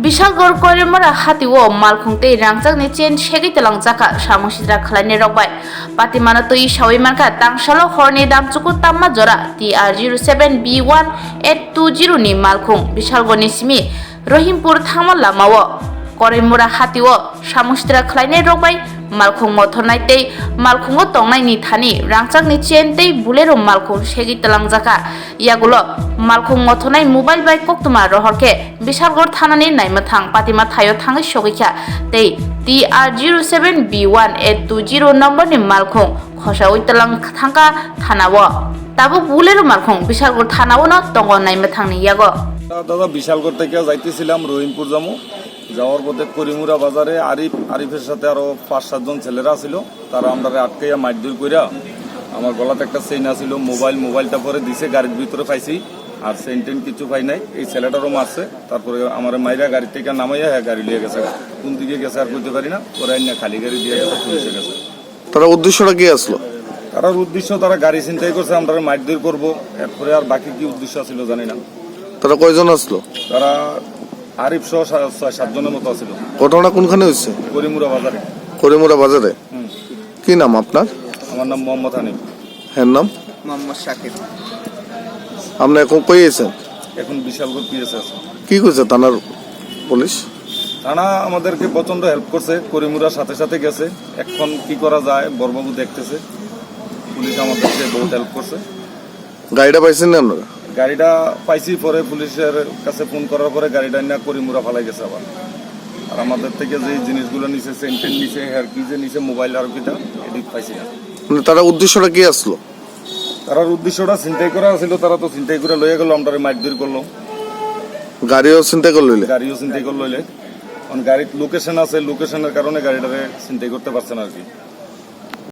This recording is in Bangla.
বিশালগড় করিমরা হাতিও মালখুংতে রাংজাকনি চেন সেগি তেলাংজাকা সামসিদ্রা খালাইনে রকবাই পাতিমানা তৈ সাউই মানকা তাংসালো হরনি দামচুকু তাম্মা জরা TR07B1820 ni মালখুং বিশালগড়নি সিমি রহিমপুর থাংমা লামাও করিমরা হাতিও সামসিদ্রা খালাইনে রকবাই মালখুং মথনাই tei মালখুংও tongnaini thani rangchakni chain tei bulero মালখুং সেগি তেলাংজাকা ইয়াগুলো মালখুং মথনাই মোবাইল বাই কোকতুমা রহরকে বিশালগড় থানানি নাইমাথাং পাতিমা থায়ো থাঙै সগৈখা tei TR07B1820 নম্বরনি মালখুং খসা উইতালাং থাংকা থানাও তাবো বুলেরো মালখুং বিশালগড় থানাও ন তঙ্গ নাইমাথাংনি ইয়াগো দাদা বিশালগড় থেকে যাইতেছিলাম রহিমপুর যাবো। যাওয়ার পথে করিমুরা বাজারে আরিফের সাথে আরো 5-7 জন ছেলেরা ছিল। তারা আমরা আটকাইয়া মারধর কইরা আমার গলাতে একটা চেইন আছিল, মোবাইলটা পরে দিছে, গাড়ির ভিতরে পাইছি। আর চেইন কিছু পাই নাই। এই ছেলেটারও মারছে। তারপরে আমার মাইরা গাড়ি থেকে নামাইয়া গাড়ি লিয়ে গেছে। কোন দিকে গেছে আর কইতে পারি না। পরে না খালি গাড়ি দিয়ে গেছে, পুলিশে গেছে। তারা উদ্দেশ্যটা কি আসলো? তার উদ্দেশ্য তারা গাড়ি ছিনতাই করছে, আমরা মারধর করবো। এরপরে আর বাকি কি উদ্দেশ্য ছিল জানি না। তারা কয়জন আসলো? তারা আরিফ সহ 6-7 জনের মতো ছিল। ঘটনা কোনখানে হয়েছে? করিমুরা বাজারে। কি নাম আপনার? আমার নাম মোহাম্মদ হানিফ। হ্যাঁ, নাম মোহাম্মদ শাকিব। আপনি এখন কই আছেন? এখন বিশালগড় পিএসএ আছে। কি করছে থানার পুলিশ? থানা আমাদেরকে প্রচন্ড হেল্প করছে, করিমুরার সাথে সাথে গেছে। এখন কি করা যায় বড়বাবু দেখতেছে। পুলিশ আমাদেরকে বহুত হেল্প করছে। গাড়িটা পাইছেন না আপনারা? গাড়িটা পাইছি, পরে পুলিশের কাছে ফোন করার পরে গাড়িটা নিয়ে করিমুরা ফালাই গেছে আবার। আর আমাদের থেকে যে জিনিসগুলো নিচে, সেন্টেন নিচে, হেয়ার কি যে নিচে, মোবাইল আর কিটা এদিক পাইছি না। মানে তারা উদ্দেশ্যটা কি আসলো? তার উদ্দেশ্যটা ছিনতাই করা ছিল। তারা তো ছিনতাই করে লয়ে গেল, আমরা মারধর করলো। গাড়িও চিন্তা করলো? গাড়িও ছিনতাই করে লইলে। কারণ গাড়ির লোকেশন আছে, লোকেশনের কারণে গাড়িটারে ছিনতাই করতে পারছে না আর কি।